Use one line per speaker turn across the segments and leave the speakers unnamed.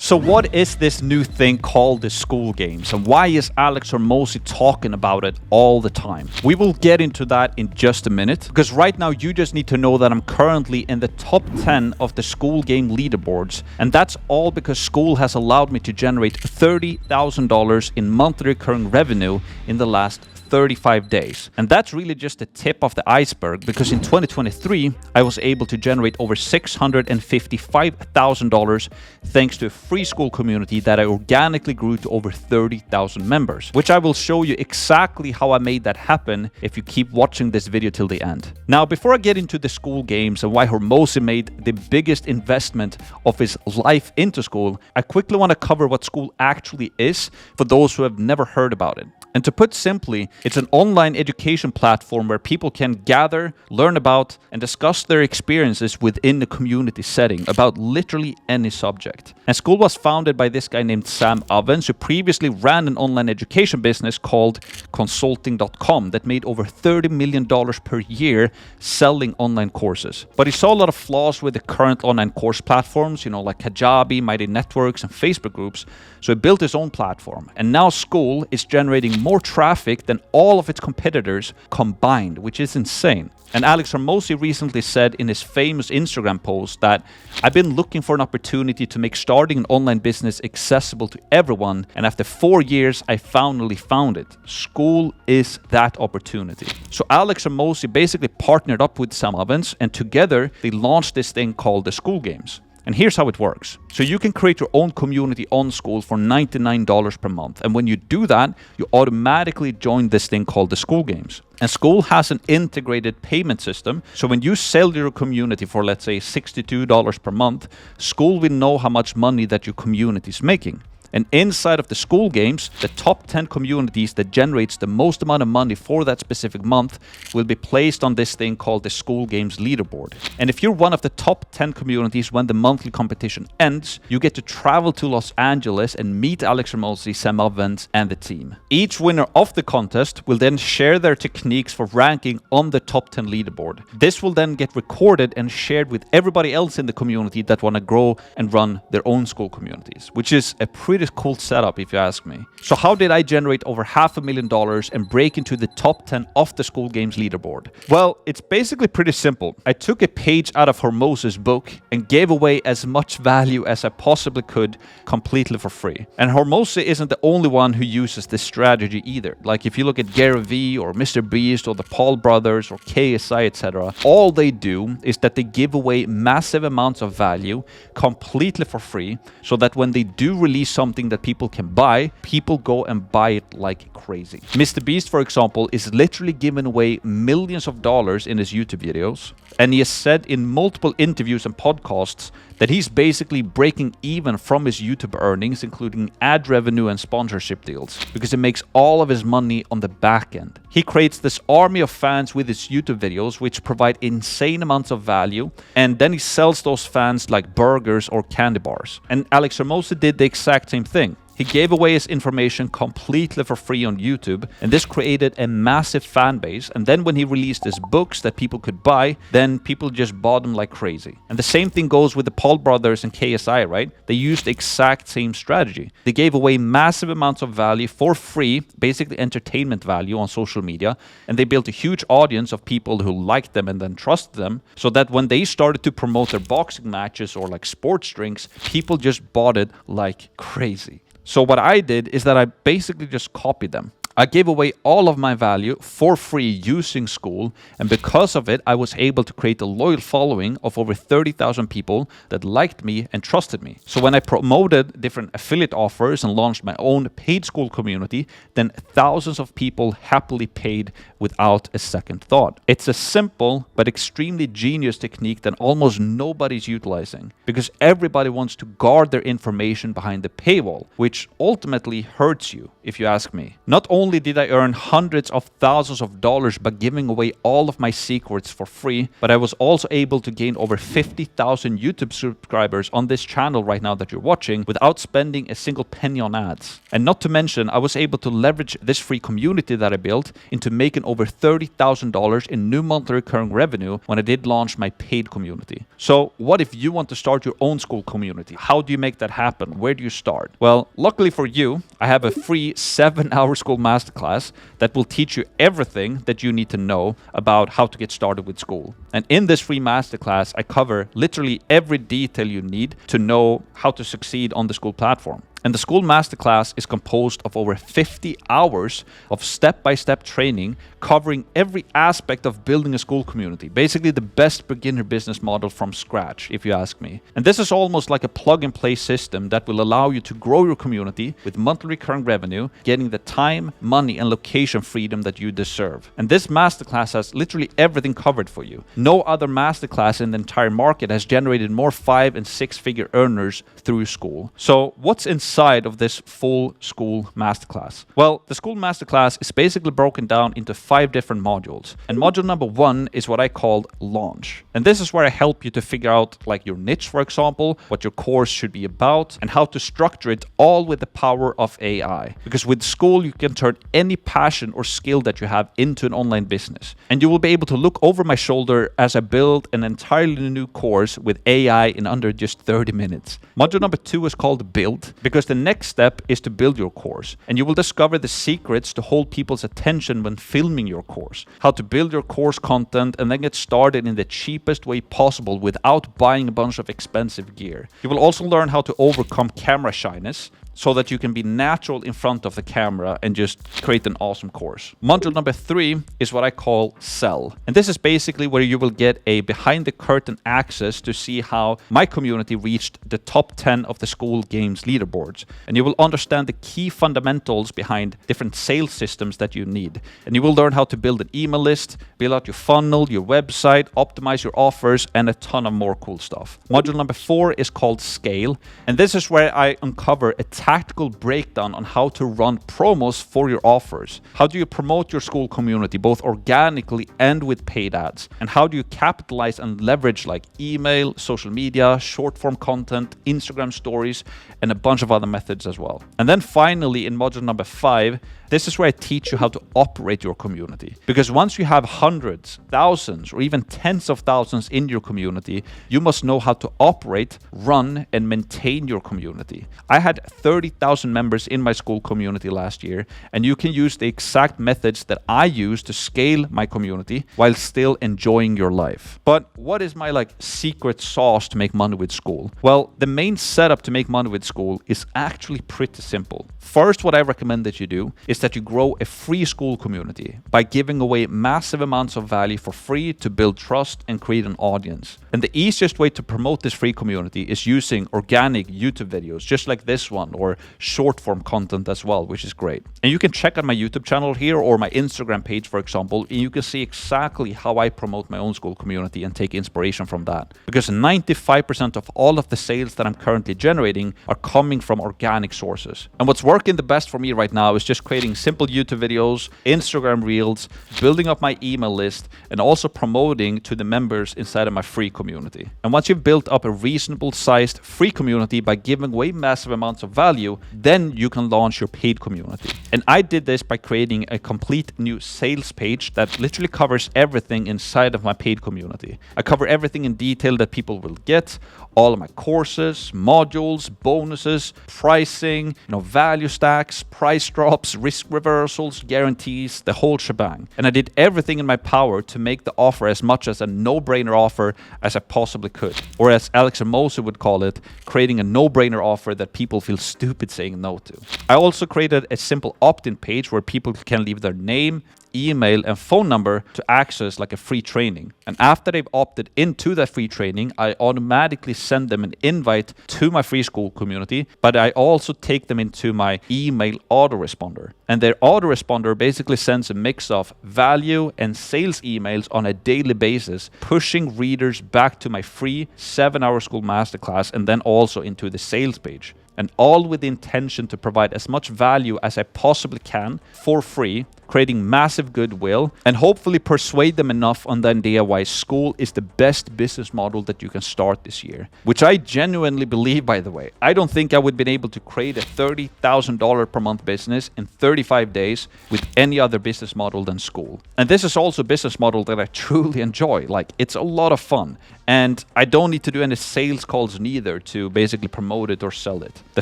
So what is this new thing called the school games, and why is Alex Hormozi talking about it all the time? We will get into that in just a minute, because right now you just need to know that I'm currently in the top 10 of the school game leaderboards, and that's all because school has allowed me to generate $30,000 in monthly recurring revenue in the last 35 days. And that's really just the tip of the iceberg, because in 2023 I was able to generate over $655,000 thanks to a free school community that I organically grew to over 30,000 members, which I will show you exactly how I made that happen if you keep watching this video till the end. Now, before I get into the school games and why Hormozi made the biggest investment of his life into school, I quickly want to cover what school actually is for those who have never heard about it. And to put simply, it's an online education platform where people can gather, learn about, and discuss their experiences within the community setting about literally any subject. And school was founded by this guy named Sam Ovens, who previously ran an online education business called consulting.com that made over $30 million per year selling online courses. But he saw a lot of flaws with the current online course platforms, like Kajabi, Mighty Networks, and Facebook groups. So he built his own platform. And now school is generating more traffic than all of its competitors combined, which is insane. And Alex Hormozi recently said in his famous Instagram post that I've been looking for an opportunity to make starting an online business accessible to everyone, and after 4 years I finally found it. School is that opportunity. So Alex Hormozi basically partnered up with Sam Ovens, and together they launched this thing called the School Games. And here's how it works. So you can create your own community on school for $99 per month. And when you do that, you automatically join this thing called the School Games. And school has an integrated payment system. So when you sell your community for, let's say, $62 per month, school will know how much money that your community is making. And inside of the school games, the top 10 communities that generates the most amount of money for that specific month will be placed on this thing called the School Games leaderboard. And if you're one of the top 10 communities when the monthly competition ends, you get to travel to Los Angeles and meet Alex Hormozi, Sam Ovens, and the team. Each winner of the contest will then share their techniques for ranking on the top 10 leaderboard. This will then get recorded and shared with everybody else in the community that want to grow and run their own school communities, which is a pretty cool setup if you ask me. So how did I generate over $500,000 and break into the top 10 of the School Games leaderboard? Well, it's basically pretty simple. I took a page out of Hormozi's book and gave away as much value as I possibly could completely for free. And Hormozi isn't the only one who uses this strategy either. Like if you look at Gary Vee or Mr. Beast or the Paul brothers or KSI, etc., all they do is that they give away massive amounts of value completely for free, so that when they do release something that people can buy, people go and buy it like crazy. Mr. Beast, for example, is literally giving away millions of dollars in his YouTube videos, and he has said in multiple interviews and podcasts that he's basically breaking even from his YouTube earnings, including ad revenue and sponsorship deals, because he makes all of his money on the back end. He creates this army of fans with his YouTube videos, which provide insane amounts of value, and then he sells those fans like burgers or candy bars. And Alex Hormozi did the exact same thing. He gave away his information completely for free on YouTube, and this created a massive fan base. And then when he released his books that people could buy, then people just bought them like crazy. And the same thing goes with the Paul brothers and KSI, right? They used the exact same strategy. They gave away massive amounts of value for free, basically entertainment value on social media, and they built a huge audience of people who liked them and then trusted them, so that when they started to promote their boxing matches or like sports drinks, people just bought it like crazy. So what I did is that I basically just copied them. I gave away all of my value for free using school, and because of it, I was able to create a loyal following of over 30,000 people that liked me and trusted me. So when I promoted different affiliate offers and launched my own paid school community, then thousands of people happily paid without a second thought. It's a simple but extremely genius technique that almost nobody's utilizing, because everybody wants to guard their information behind the paywall, which ultimately hurts you, if you ask me. Not only only did I earn hundreds of thousands of dollars by giving away all of my secrets for free, but I was also able to gain over 50,000 YouTube subscribers on this channel right now that you're watching without spending a single penny on ads. And not to mention, I was able to leverage this free community that I built into making over $30,000 in new monthly recurring revenue when I did launch my paid community. So what if you want to start your own school community? How do you make that happen? Where do you start? Well, luckily for you, I have a free 7-hour school masterclass that will teach you everything that you need to know about how to get started with school. And in this free masterclass, I cover literally every detail you need to know how to succeed on the school platform. And the school masterclass is composed of over 50 hours of step-by-step training covering every aspect of building a school community. Basically the best beginner business model from scratch, if you ask me. And this is almost like a plug-and-play system that will allow you to grow your community with monthly recurring revenue, getting the time, money, and location freedom that you deserve. And this masterclass has literally everything covered for you. No other masterclass in the entire market has generated more 5- and 6-figure earners through school. So what's inside of this full school masterclass? Well, the school masterclass is basically broken down into 5 different modules. And module number 1 is what I called launch. And this is where I help you to figure out like your niche, for example, what your course should be about, and how to structure it all with the power of AI. Because with school, you can turn any passion or skill that you have into an online business. And you will be able to look over my shoulder as I build an entirely new course with AI in under just 30 minutes. Module number 2 is called build, because the next step is to build your course. And you will discover the secrets to hold people's attention when filming your course, how to build your course content, and then get started in the cheapest way possible without buying a bunch of expensive gear. You will also learn how to overcome camera shyness, so that you can be natural in front of the camera and just create an awesome course. Module number 3 is what I call sell. And this is basically where you will get a behind the curtain access to see how my community reached the top 10 of the school games leaderboards. And you will understand the key fundamentals behind different sales systems that you need. And you will learn how to build an email list, build out your funnel, your website, optimize your offers, and a ton of more cool stuff. Module number 4 is called scale. And this is where I uncover a tactical breakdown on how to run promos for your offers. How do you promote your school community, both organically and with paid ads? And how do you capitalize and leverage like email, social media, short form content, Instagram stories, and a bunch of other methods as well. And then finally, in module number 5, this is where I teach you how to operate your community. Because once you have hundreds, thousands, or even tens of thousands in your community, you must know how to operate, run, and maintain your community. I had 30,000 members in my school community last year, and you can use the exact methods that I use to scale my community while still enjoying your life. But what is my secret sauce to make money with school? Well, the main setup to make money with school is actually pretty simple. First, what I recommend that you do is that you grow a free school community by giving away massive amounts of value for free to build trust and create an audience. And the easiest way to promote this free community is using organic YouTube videos, just like this one, or short form content as well, which is great. And you can check out my YouTube channel here or my Instagram page, for example, and you can see exactly how I promote my own school community and take inspiration from that. Because 95% of all of the sales that I'm currently generating are coming from organic sources. And what's working the best for me right now is just creating simple YouTube videos, Instagram reels, building up my email list, and also promoting to the members inside of my free community. And once you've built up a reasonable sized free community by giving away massive amounts of value, then you can launch your paid community. And I did this by creating a complete new sales page that literally covers everything inside of my paid community. I cover everything in detail that people will get, all of my courses, modules, bonuses, pricing, value stacks, price drops, risk reversals, guarantees, the whole shebang. And I did everything in my power to make the offer as much as a no-brainer offer as I possibly could. Or as Alex Hormozi would call it, creating a no-brainer offer that people feel stupid saying no to. I also created a simple opt-in page where people can leave their name, email, and phone number to access a free training. And after they've opted into that free training, I automatically send them an invite to my free school community, but I also take them into my email autoresponder. And their autoresponder basically sends a mix of value and sales emails on a daily basis, pushing readers back to my free 7-hour school masterclass and then also into the sales page. and all with the intention to provide as much value as I possibly can for free, creating massive goodwill, and hopefully persuade them enough on the idea why school is the best business model that you can start this year. Which I genuinely believe, by the way. I don't think I would have been able to create a $30,000 per month business in 35 days with any other business model than school. And this is also a business model that I truly enjoy. Like, it's a lot of fun. And I don't need to do any sales calls neither to basically promote it or sell it. The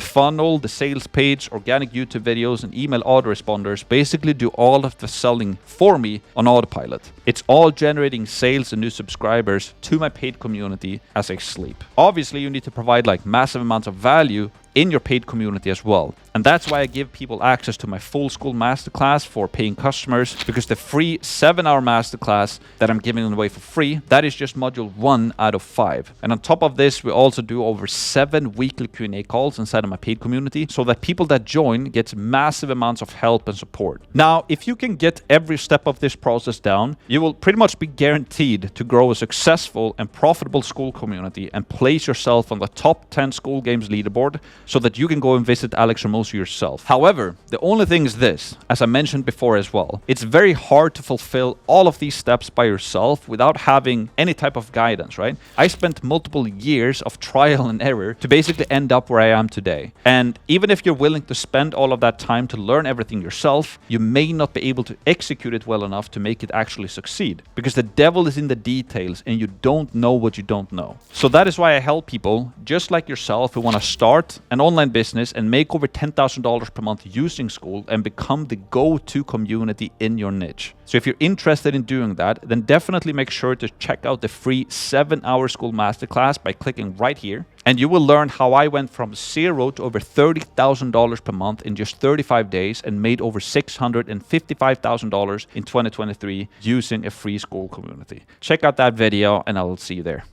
funnel, the sales page, organic YouTube videos, and email autoresponders basically do all of the selling for me on autopilot. It's all generating sales and new subscribers to my paid community as I sleep. Obviously, you need to provide like massive amounts of value in your paid community as well. And that's why I give people access to my full school masterclass for paying customers, because the free 7-hour masterclass that I'm giving away for free, that is just module 1 out of 5. And on top of this, we also do over 7 weekly Q&A calls inside of my paid community so that people that join gets massive amounts of help and support. Now, if you can get every step of this process down, you will pretty much be guaranteed to grow a successful and profitable school community and place yourself on the top 10 school games leaderboard so that you can go and visit Alex Hormozi yourself. However, the only thing is this, as I mentioned before as well, it's very hard to fulfill all of these steps by yourself without having any type of guidance, right? I spent multiple years of trial and error to basically end up where I am today. And even if you're willing to spend all of that time to learn everything yourself, you may not be able to execute it well enough to make it actually succeed, because the devil is in the details and you don't know what you don't know. So that is why I help people just like yourself who want to start an online business and make over $10,000 per month using school and become the go-to community in your niche. So if you're interested in doing that, then definitely make sure to check out the free 7-hour school masterclass by clicking right here. And you will learn how I went from zero to over $30,000 per month in just 35 days and made over $655,000 in 2023 using a free school community. Check out that video and I will see you there.